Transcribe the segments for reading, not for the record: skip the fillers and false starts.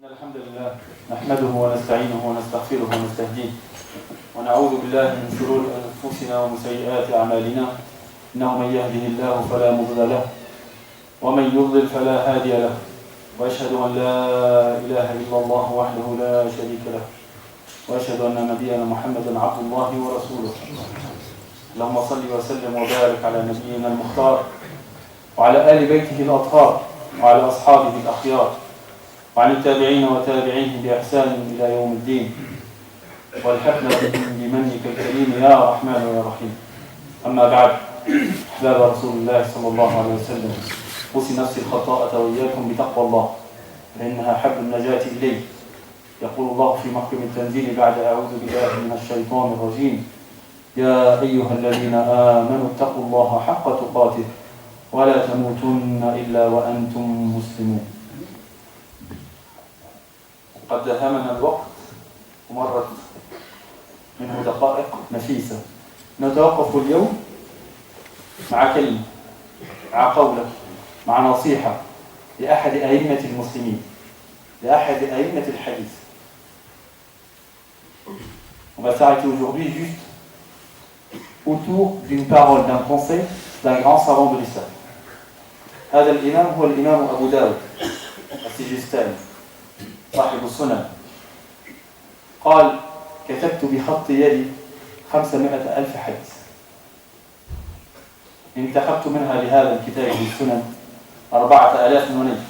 إن الحمد لله نحمده ونستعينه ونستغفره ونستهديه ونعوذ بالله من شرور أنفسنا ومن سيئات أعمالنا إنه من يهده الله فلا مضل له ومن يضلل فلا هادي له وأشهد أن لا إله إلا الله وحده لا شريك له وأشهد أن نبينا محمدا عبد الله ورسوله اللهم صل وسلم وبارك على نبينا المختار وعلى آل بيته الأطهار وعلى أصحابه الأخيار وعن التابعين وتابعيهم بإحسان إلى يوم الدين والحقنا بمنك الكريم يا رحمن يا رحيم. أما بعد، أحباب رسول الله صلى الله عليه وسلم، أوصي نفسي الخطاءة وإياكم بتقوى الله فإنها حبل النجاة إليه. يقول الله في محكم التنزيل بعد أعوذ بالله من الشيطان الرجيم: يا أيها الذين آمنوا اتقوا الله حق تقاته ولا تموتن إلا وأنتم مسلمون. قد دهمنا الوقت ومرت منه دقائق نفيسة. نتوقف اليوم مع كلمة، مع قولة، مع نصيحة لأحد أئمة المسلمين، لأحد أئمة الحديث. On va s'arrêter aujourd'hui juste autour d'une parole, d'un conseil d'un grand savant de l'islam. هذا الإمام هو الإمام أبو داود السجستاني صاحب السنن. قال: كتبت بخط يدي 500,000 حديث، انتخبت منها لهذا الكتاب بالسنن 4,000 منية،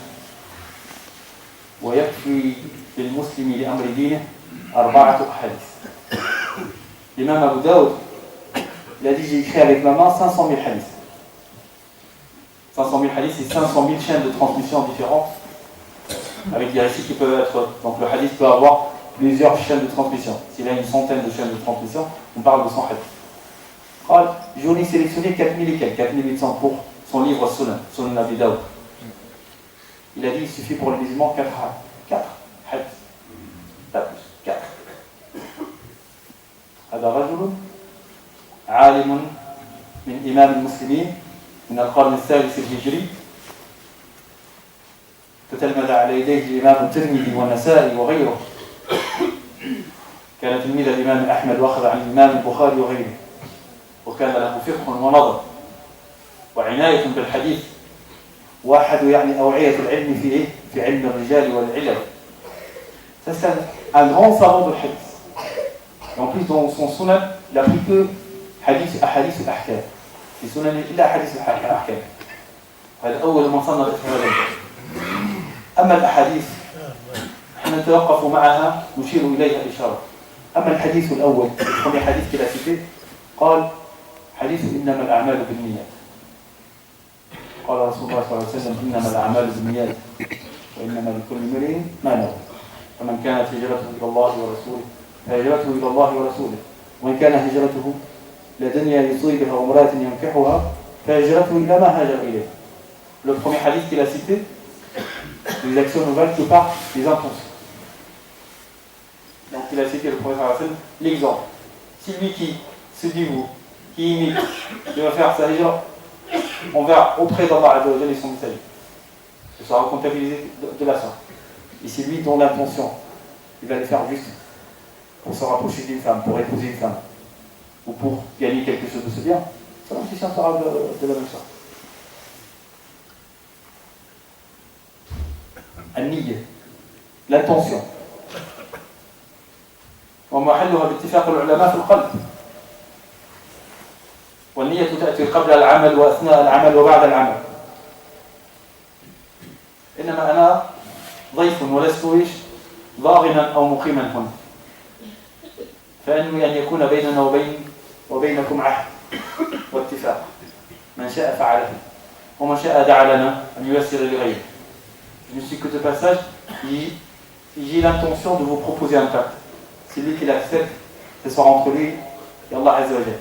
ويكفي للمسلم لأمر دينه 4 أحاديث. L'imam Abu Daoud, il a dit: j'ai écrit avec ma main 500 000 hadiths. 500 000 hadiths, c'est 500 000 chaînes de transmission différentes, avec des récits qui peuvent être... Donc le hadith peut avoir plusieurs chaînes de transmission. S'il y a une centaine de chaînes de transmission, on parle de 100 hadiths. J'en ai sélectionné 4000 et quelques, 4800 pour son livre Sunan Abi Daoud. Il a dit: il suffit pour les musulmans 4 hadiths. Pas plus, 4. هذا رجل عالم من إمام المسلمين من القرن الثالث الهجري، تتلمذ على يديه الإمام الترمذي والنسائي وغيره، كان تلميذ الإمام أحمد وأخذ عن الإمام البخاري وغيره، وكان له فقه ونظر وعناية بالحديث، واحد يعني أوعية العلم في علم الرجال والعلل. C'est un grand savant de hadith. Et en plus, dans son sunan, il a pris que hadith al-ahkam. في سنن إلا حديث الأحكام. هذا أول من صنف في هذا الباب. أما الأحاديث نحن نتوقف معها نشير إليها إشارة. أما الحديث الأول هو حديث كلاسيكي، قال: حديث إنما الأعمال بالنيات. قال رسول الله صلى الله عليه وسلم: إنما الأعمال بالنيات وإنما لكل امرئ ما نوى، فمن كانت هجرته إلى الله ورسوله فهجرته إلى الله ورسوله، ومن كان هجرته لدنيا يصيبها وامرأة ينكحها فهجرته إلى ما هاجر إليه. Le premier hadith qu'il a cité, les actions ne valent que par les intentions. Donc il a cité le prophète sallallahu alayhi wa sallam, l'exemple. Si lui qui se dévoue, qui imite, il va faire sa hijra, on verra auprès d'Allah Azza wa Jalla son message. Ce sera comptabilisé de la sorte. Et c'est lui dont l'intention, il va le faire juste pour se rapprocher d'une femme, pour épouser une femme, ou pour gagner quelque chose de ce bien, ça l'intuition sera de la même sorte. النية، l'intention. ومحلها باتفاق العلماء في القلب. والنية تأتي قبل العمل وأثناء العمل وبعد العمل. إنما أنا ضيف ولست ضاغنا أو مقيما هنا، فأنوي أن يكون بيننا وبينكم عهد واتفاق. من شاء فعله ومن شاء دعا لنا أن ييسر لغيره. Je ne suis que de passage, j'ai l'intention de vous proposer un pacte. C'est lui qui l'accepte, ce sera entre lui et Allah Azza wa Jalla.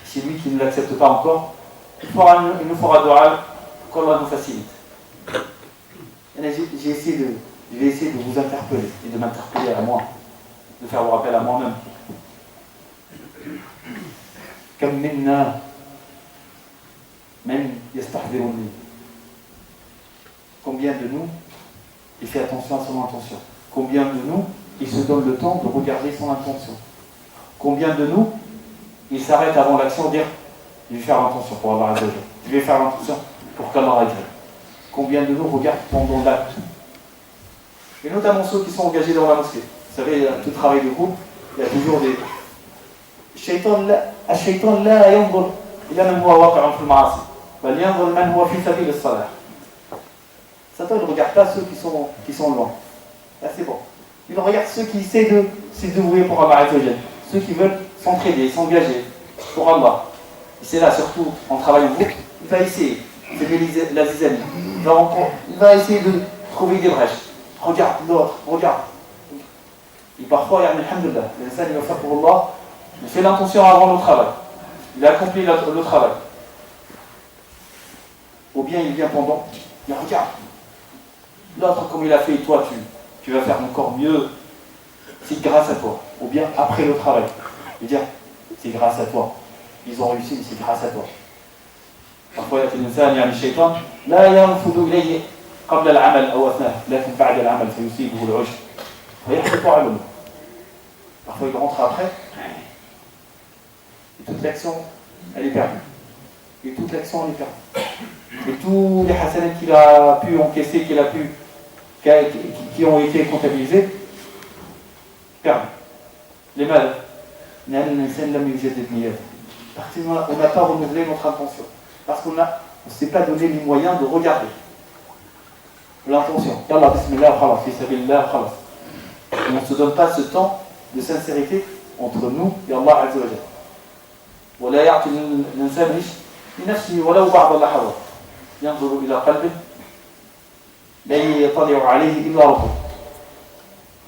C'est lui qui ne l'accepte pas encore, il nous fera dua qu'Allah nous facilite. Je vais essayer de vous interpeller et de m'interpeller à moi, de faire le rappel à moi-même. كم منا من يستحضرني. Combien de nous il fait attention à son intention. Combien de nous, il se donne le temps de regarder son intention? Combien de nous, il s'arrête avant l'action de dire je vais faire attention pour Allah Azza wa Jalla, je vais faire attention pour qu'Allah agrée. Combien de nous regardent pendant l'acte? Et notamment ceux qui sont engagés dans la mosquée. Vous savez, tout travail de groupe, il y a toujours des. الشيطان لا ينظر إلى من هو واقع في المعاصي بل ينظر من هو في سبيل الصلاح. Satan ne regarde pas ceux qui sont loin. Là c'est bon. Il regarde ceux qui essaient de se dévouer pour Allah Azza wa Jalla, ceux qui veulent s'entraider, s'engager pour Allah. Et c'est là surtout en travaillant en groupe, il va essayer de la zizanie. Il va essayer de trouver des brèches. Regarde l'autre, regarde. Et parfois, alhamdulillah, l'insan il va faire pour Allah, il fait l'intention avant le travail. Il accomplit le travail. Ou bien il vient pendant, il regarde. L'autre, comme il a fait, et toi, tu vas faire encore mieux. C'est grâce à toi. Ou bien après le travail. Il dit, c'est grâce à toi. Ils ont réussi, mais c'est grâce à toi. Parfois, الإنسان يعني الشيطان لا ينفذ إليه قبل العمل أو أثناء لكن بعد العمل فيصيبه العجب فيحبط عمله. Parfois, il rentre après et toute l'action, elle est perdue. Et toute l'action, elle est perdue. Et tous les hasanats qu'il a pu encaisser, qui ont été comptabilisés, perdus. Les mal. Parce qu'on n'a pas renouvelé notre intention. Parce qu'on ne s'est pas donné les moyens de regarder l'intention. Yallah, bismillah, khalas, fi sabilillah, khalas. On ne se donne pas ce temps de sincérité entre nous et Allah Azza wa Jalla. ولا يعطي الإنسان لنفسه ولو بعض اللحظات ينظر إلى قلبه لا يطلع عليه إلا ربه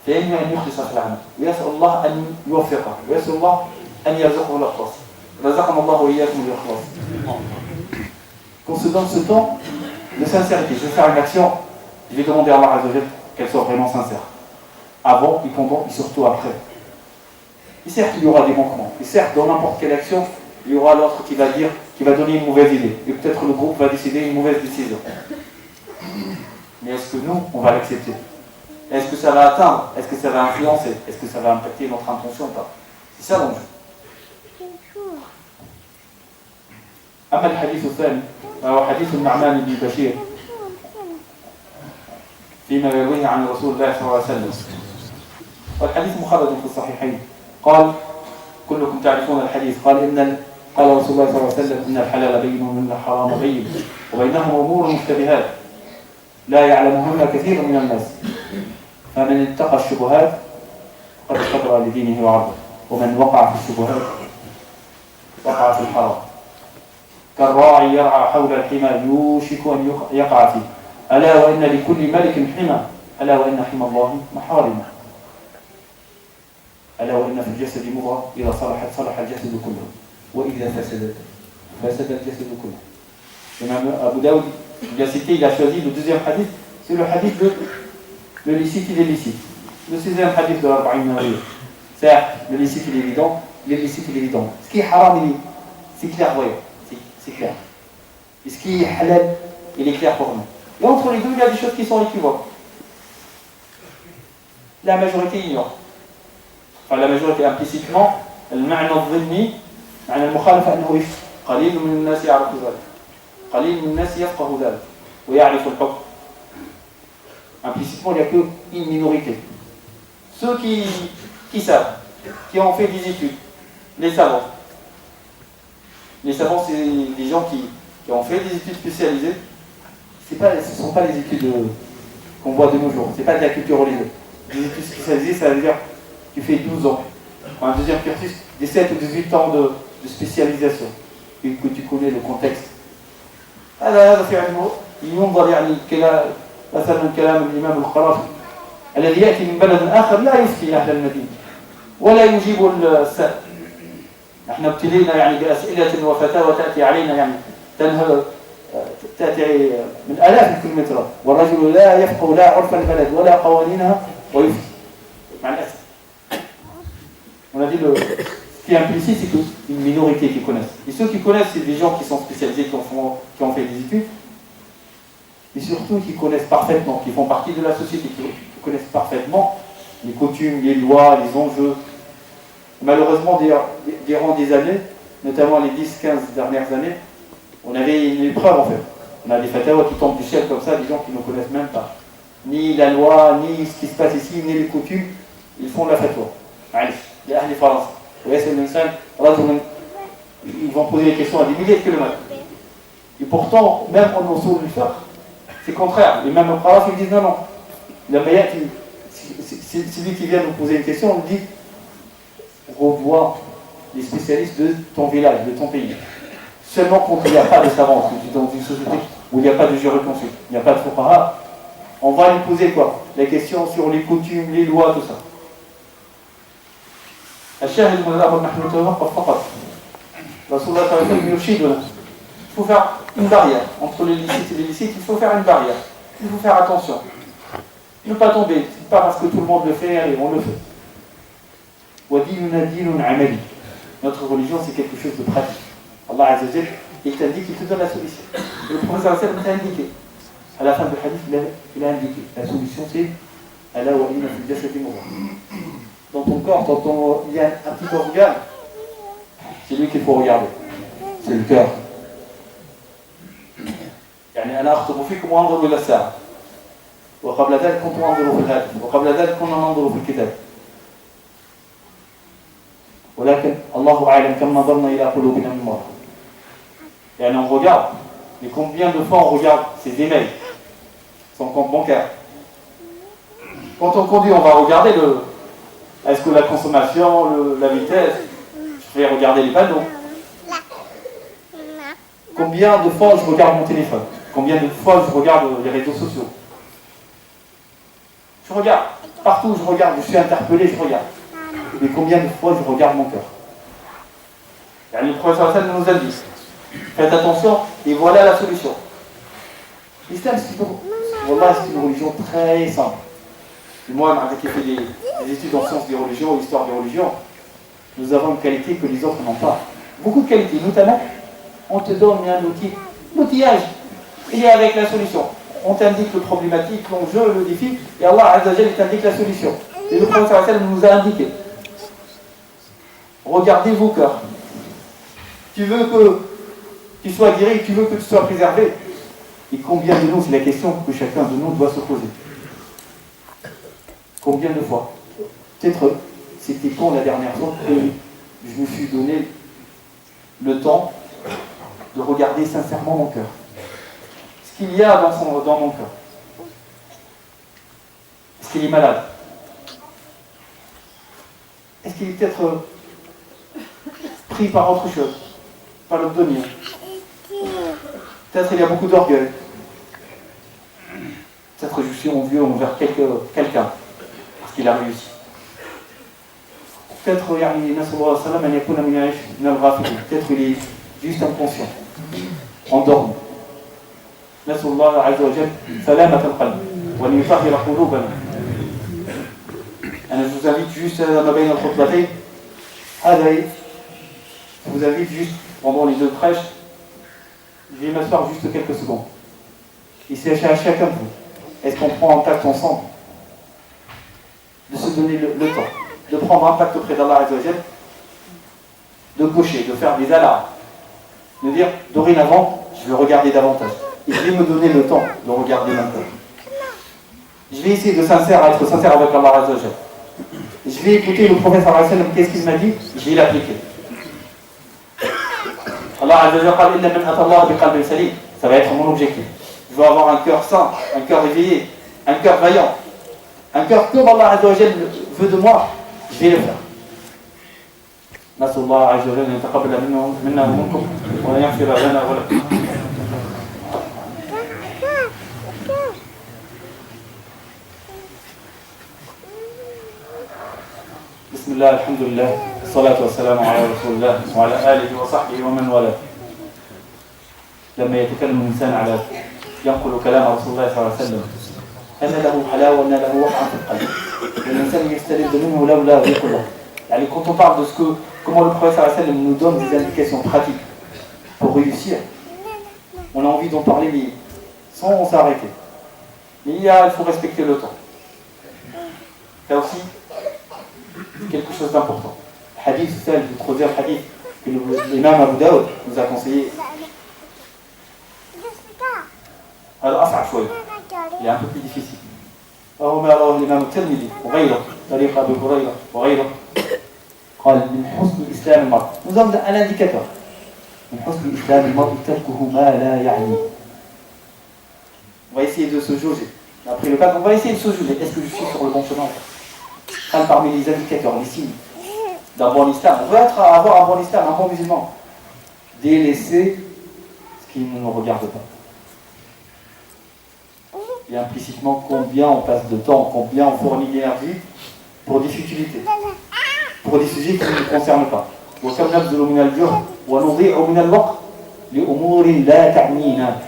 فينوي أن يخلص في العمل ويسأل الله أن يوفقه ويسأل الله أن يرزقه الإخلاص رزقنا الله وإياكم الإخلاص. Qu'on se donne ce temps de sincérité. Je vais faire une action, je vais demander à Allah Azza wa Jalla qu'elle soit vraiment sincère. Avant, et pendant, et surtout après. Et certes, il y aura des manquements. Et certes, dans n'importe quelle action, il y aura l'autre qui va donner une mauvaise idée. Et peut-être le groupe va décider une mauvaise décision. Mais est-ce que nous, on va l'accepter? Est-ce que ça va atteindre? Est-ce que ça va influencer? Est-ce que ça va impacter notre intention ou pas? C'est ça l'enjeu. أما الحديث الثاني فهو حديث النعمان بن بشير فيما يرويه عن رسول الله صلى الله عليه وسلم والحديث مخرج في الصحيحين قال كلكم تعرفون الحديث قال قال رسول الله صلى الله عليه وسلم إن الحلال بين وإن الحرام بين وبينهما أمور مشتبهات لا يعلمهن كثير من الناس فمن اتقى الشبهات فقد استبرأ لدينه وعرضه ومن وقع في الشبهات وقع في الحرام كالراعي يرعى حول الحمى يوشك أن يقع فيه ألا وإن لكل ملك حمى ألا وإن حمى الله محارمه ألا وإن في الجسد مضغة إذا صلحت صلح الجسد كله وإذا فسدت فسد الجسد كله. L'imam Abu Daoud, il a choisi le deuxième hadith, c'est le hadith de licite et l'illicite. Le sixième hadith de l'Arba'in Nawawiyya. C'est le licite il est évident, l'illicite il est évident. Ce qui est haram, c'est clairvoyant, c'est clair. Et ce qui est halal, il est clair pour nous. Et entre les deux, il y a des choses qui sont équivoques. La majorité ignore. Enfin, la majorité implicitement, المعنى الظني معنى المخالفة أنه قليل من الناس يعرف ذلك قليل من الناس يفقه ذلك ويعرف الحكم. Implicitement, il n'y a qu'une minorité. Ceux qui savent, qui ont fait des études, les savants. Les savants, c'est des gens qui ont fait des études spécialisées. Ce ne sont pas les études qu'on voit de nos jours. Ce n'est pas de la culture religieuse. Les études spécialisées, ça veut dire que tu fais 12 ans. Un deuxième cursus, des 7 ou 18 ans de spécialisation. Et que tu connais le contexte. هذا في علمه ينظر يعني مثلا كلام الإمام الخرافي الذي يأتي من بلد آخر لا يفتي أهل المدينة ولا يجيب السائل. نحن ابتلينا يعني بأسئلة وفتاوى تأتي علينا يعني تأتي من آلاف الكيلومترات والرجل لا يفقه لا عرف البلد ولا قوانينها ويفتي مع الأسف. On a dit ce qui est implicite, c'est qu'une minorité qui connaissent. Et ceux qui connaissent, c'est des gens qui sont spécialisés, qui ont fait des études. Mais surtout qui connaissent parfaitement, qui font partie de la société, qui connaissent parfaitement les coutumes, les lois, les enjeux. Malheureusement, durant des années, notamment les 10-15 dernières années, on avait une épreuve en fait. On a des fatawas qui tombent du ciel comme ça, des gens qui ne connaissent même pas ni la loi, ni ce qui se passe ici, ni les coutumes. Ils font la fatwa. Allez, il y a des Français. Ils vont poser des questions à des milliers de kilomètres. Et pourtant, même en usul al-fiqh, c'est contraire. Les mêmes Khalaf, ils disent non, non. C'est lui qui vient nous poser une question, on lui dit revois les spécialistes de ton village, de ton pays. Seulement quand il n'y a pas de savants, dans une société où il n'y a pas de jurisconsulte, il n'y a pas de fuqaha, on va lui poser quoi? La question sur les coutumes, les lois, tout ça. الشاهد من الأمر نحن نتوقف فقط. رسول الله صلى الله عليه وسلم يرشدنا. Il faut faire une barrière entre les licites et les licites. Il faut faire une barrière. Il faut faire attention. Ne pas tomber. C'est pas parce que tout le monde le fait, allez, on le fait. وَدِينُنَا دِينٌ عَمَلِي. Notre religion, c'est quelque chose de pratique. Allah Azza wa Jalla, il t'indique, il te donne la solution. Et le professeur sallam t'a indiqué. À la fin du hadith, il a indiqué. La solution, c'est Ala wa inna fil jasadi mudghah. Dans ton corps, il y a un petit organe. C'est lui qu'il faut regarder. C'est le cœur. يعني أنا أخطب فيكم وأنظر إلى الساعة. وقبل ذلك كنت أنظر في الهاتف. وقبل ذلك كنا ننظر في الكتاب. ولكن الله أعلم كم نظرنا إلى قلوبنا من مرة. يعني on regarde. Mais combien de fois on regarde ses emails, son compte bancaire. Quand on conduit, on va regarder est-ce que la consommation, la vitesse, je vais regarder les panneaux. Combien de fois je regarde mon téléphone? Combien de fois je regarde les réseaux sociaux? Je regarde. Partout où je regarde, je suis interpellé, je regarde. Mais combien de fois je regarde mon cœur? Le professeur Hassan nous a dit, faites attention, et voilà la solution. L'islam, c'est une religion très simple. Et moi, qui ai fait des études en sciences des religions, histoire des religions, nous avons une qualité que les autres n'ont pas. Beaucoup de qualités, notamment, on te donne un outil, l'outillage, il est avec la solution. On t'indique le problématique, l'enjeu, le défi, et Allah Azza wa Jalla t'indique la solution. Et le professeur Hassan nous a indiqué. Regardez vos cœurs. Tu veux que tu sois guéri, tu veux que tu sois préservé. Et combien de nous, c'est la question que chacun de nous doit se poser. Combien de fois? Peut-être, c'était quand la dernière fois que je me suis donné le temps de regarder sincèrement mon cœur. Ce qu'il y a dans mon cœur. Est-ce qu'il est malade? Est-ce qu'il est peut-être pris par autre chose? Par le denier? Peut-être il y a beaucoup d'orgueil. Peut-être je suis envieux envers quelqu'un parce qu'il a réussi. Peut-être peut-être il est juste inconscient, endormi. نسأل الله عز وجل سلامة القلب وأن يطهر قلوبنا. أنا je vous invite juste ما بين الخطبتين je vous invite juste pendant les deux prêches, je vais m'asseoir juste quelques secondes. Et c'est à chacun de vous. Est-ce qu'on prend un pacte ensemble de se donner le temps, de prendre un pacte auprès d'Allah Azza wa Jalla, de cocher, de faire des alarmes, de dire dorénavant, je vais regarder davantage. Et je vais me donner le temps de regarder maintenant. Je vais essayer de être sincère avec Allah Azza wa Jalla. Je vais écouter le prophète sallallahu alayhi wa sallam, qu'est-ce qu'il m'a dit, je vais l'appliquer. Allah Azza wa Jalla inna man ata Allah bi qalbin salim, ça va être mon objectif. Je veux avoir un cœur sain, un cœur éveillé, un cœur vaillant, un cœur comme Allah Azza wa Jalla veut de moi, je vais le faire. نسأل الله عز وجل أن يتقبل منا ومنكم وأن يغفر لنا ولكم. بسم الله الحمد لله والصلاة والسلام على رسول الله وعلى آله وصحبه ومن والاه. لما يتكلم الإنسان على ينقل كلام رسول الله صلى الله عليه وسلم أن له حلاوة وأن له وقعا في القلب. الإنسان يستلذ منه لولا ذكره. يعني quand on parle de comment le professeur Hassan nous donne des indications pratiques pour réussir, on a envie d'en parler mais sans s'arrêter. Mais il faut respecter le temps. Ça aussi, quelque chose d'important. Le hadith, c'est le troisième hadith que l'imam Abu Daoud nous a conseillé. Alors, il est un peu plus difficile. الإمام الترمذي وغيره طريق أبي هريرة وغيره قال من حسن إسلام المرء. Nous avons un indicateur. من حسن إسلام المرء تركه ما لا يعني. On va essayer de se jauger. Après le cas, on va essayer de se juger. Est-ce que je suis sur le bon chemin? Parmi les indicateurs, les signes d'un bon islam. On veut avoir un bon islam, un bon musulman. Délaisser ce qui ne nous regarde pas. Et implicitement, combien on passe de temps, combien on fournit d'énergie pour des futilités, pour des sujets qui ne nous concernent pas. وكم نبذل من الجهد ونضيع من الوقت لأمور لا تعنينا.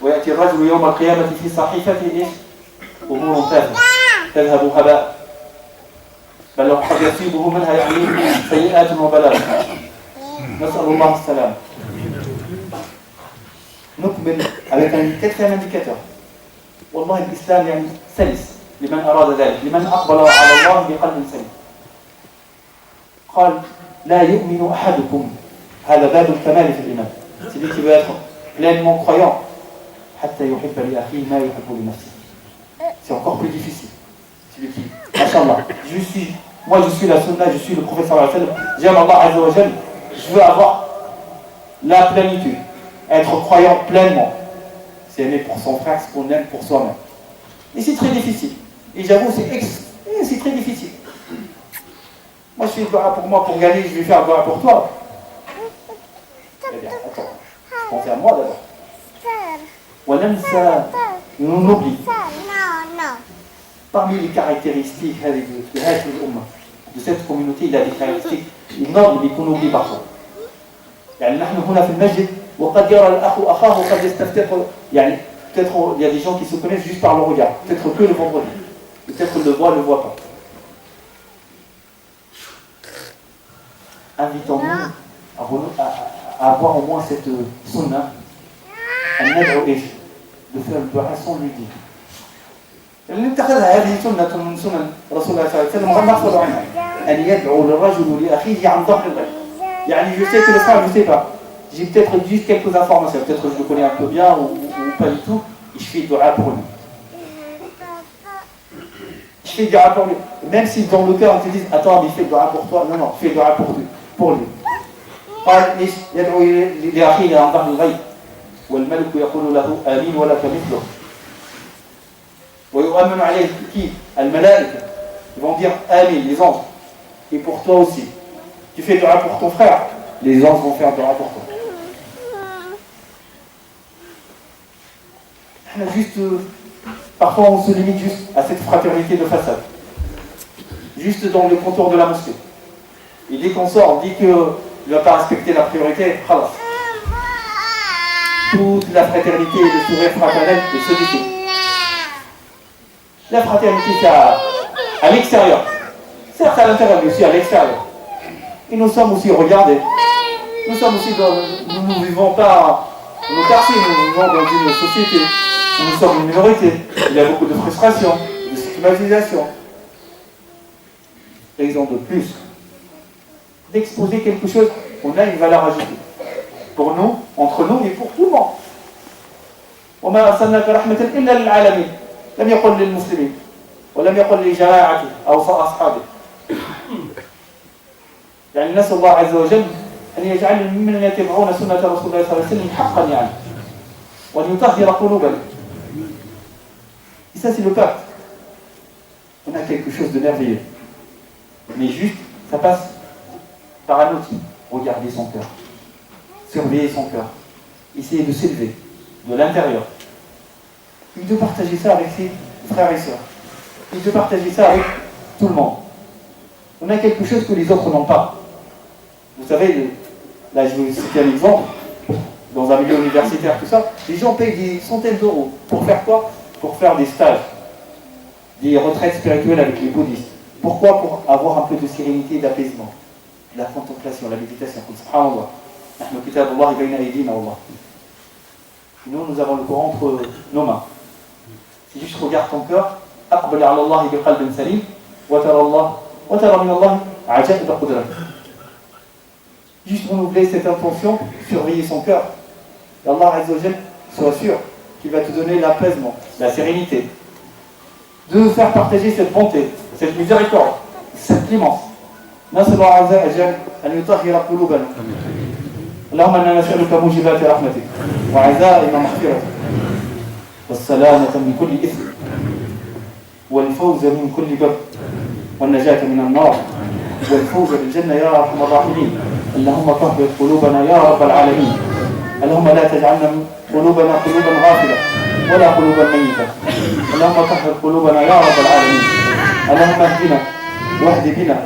ويأتي الرجل يوم القيامة في صحيفته أمور تافهة تذهب هباء بل قد يصيبه منها يعني سيئات وبلاء. نسأل الله السلامة. نكمل avec un quatrième indicateur. والله الإسلام يعني سلس لمن أراد ذلك، لمن أقبل على الله بقلب سليم. قال لا يؤمن أحدكم، هذا باب الكمال في الإيمان. celui qui veut être pleinement croyant حتى يحب لأخيه ما يحب لنفسه. C'est encore plus difficile. Celui qui, machallah, moi je suis la sunna, je suis le prophète sallallahu alayhi wa sallam, j'aime Allah azza wa jal, je veux avoir la plénitude, être croyant pleinement. C'est aimer pour son frère ce qu'on aime pour soi-même. Et c'est très difficile. Et j'avoue, c'est très difficile. Moi, je fais le dua pour moi, pour gagner, je vais faire le dua pour toi. Eh bien, attends, je pense à moi d'abord. On oublie. Parmi les caractéristiques de cette communauté, il y a des caractéristiques énormes et qu'on oublie parfois. يعني نحن هنا في المسجد وقد يرى الأخ أخاه وقد يستفتق يعني peut-être il y a des gens qui se connaissent juste par le regard, peut-être que le vendredi, peut-être le voit pas. Invitons-nous à avoir au moins cette sunna, de faire le dua sans lui dire. اللي اتخذها هذه سنة من سنن رسول الله صلى الله عليه وسلم غير مقصود عنها أن يدعو للرجل لأخيه عن ظهر الغيب. يعني je sais que le frère, je ne sais pas. J'ai peut-être juste quelques informations, peut-être que je le connais un peu bien ou pas du tout, et je fais dua pour lui. Je fais dua pour lui. Même si dans le cœur on te dit attends, mais fais dua pour toi, non, fais dua pour lui. قال إيش يدعو لأخيه عن ظهر الغيب والملك يقول له آمين ولك مثله. ويؤمن عليه qui الملائكة. Ils vont dire Amin, les anges. Et pour toi aussi. Tu fais dua pour ton frère, les anges vont faire dua pour toi. Parfois on se limite juste à cette fraternité de façade. Juste dans le contour de la mosquée. Et dès qu'on sort, on dit qu'il ne va pas respecter la priorité, khalas. Toute la fraternité et le sourire fraternel est sollicité. La fraternité c'est à l'extérieur. Certes à l'intérieur, mais aussi à l'extérieur. Et nous sommes aussi, regardez, nous ne vivons pas dans nos quartiers, nous vivons dans une société où nous sommes une minorité. Il y a beaucoup de frustration, de stigmatisation. Raison de plus d'exposer quelque chose, on a une valeur ajoutée. Pour nous, entre nous et pour tout le monde. وما أرسلناك رحمة إلا للعالمين لم يقل للمسلمين ولم يقل لجماعته أو أصحابه. يعني نسأل الله عز وجل أن يجعل ممن يتبعون سنة رسول الله صلى الله عليه وسلم حقا يعني وأن يطهر قلوبنا. Et ça c'est le pacte. On a quelque chose de merveilleux. Mais juste, ça passe par un outil. Regarder son cœur. Surveiller son cœur. Essayer de s'élever de l'intérieur. Et de partager ça avec ses frères et sœurs. Et de partager ça avec tout le monde. On a quelque chose que les autres n'ont pas. Vous savez, là je vais vous citer un exemple, dans un milieu universitaire, tout ça, les gens payent des centaines d'euros. Pour faire quoi? Pour faire des stages, des retraites spirituelles avec les bouddhistes. Pourquoi? Pour avoir un peu de sérénité et d'apaisement. La contemplation, la méditation. Subhanallah. نحن كتاب الله بين أيدينا والله. Nous avons le Coran entre nos mains. Si juste regarde ton cœur, أقبل على الله بقلب سليم وترى من الله عجائب قدرته. Juste renouveler cette intention, surveiller son cœur. Et Allah Azza wa Jal, sois sûr qu'il va te donner l'apaisement, la sérénité, de faire partager cette bonté, cette miséricorde, cette clémence. نسأل الله عز وجل أن يطهر قلوبنا. اللهم إنا نسألك موجبات رحمتك وعزائم مغفرتك والسلامة من كل إثم والفوز من كل بر والنجاة من النار والفوز بالجنة يا أرحم الراحمين. اللهم طهر قلوبنا يا رب العالمين. اللهم لا تجعلنا قلوبنا غافلة ولا قلوبا ميتة. اللهم طهر قلوبنا يا رب العالمين. اللهم اهدنا واهد بنا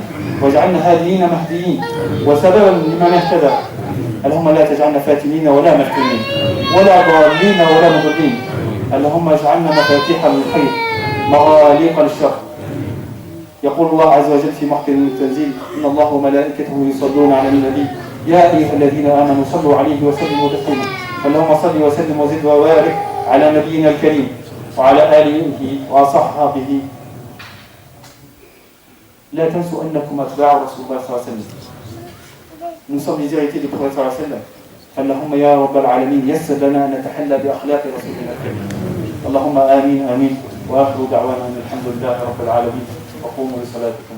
واجعلنا هاديين مهديين وسببا لمن اهتدى. اللهم لا تجعلنا فاتنين ولا مفتونين ولا ضالين ولا مضلين. اللهم اجعلنا مفاتيح للخير مغاليق للشر. يقول الله عز وجل في محكم التنزيل إن الله وملائكته يصلون على النبي يا أيها الذين آمنوا صلوا عليه وسلموا تسليما. اللهم صل وسلم وزد وبارك على نبينا الكريم وعلى آله وصحبه. لا تنسوا أنكم أتباع رسول الله صلى الله عليه وسلم. Nous sommes les héritiers du prophète صلى الله عليه وسلم. اللهم يا رب العالمين يسر لنا أن نتحلى بأخلاق رسولنا الكريم. اللهم آمين آمين. وآخر دعوانا أن الحمد لله رب العالمين وقوموا لصلاتكم.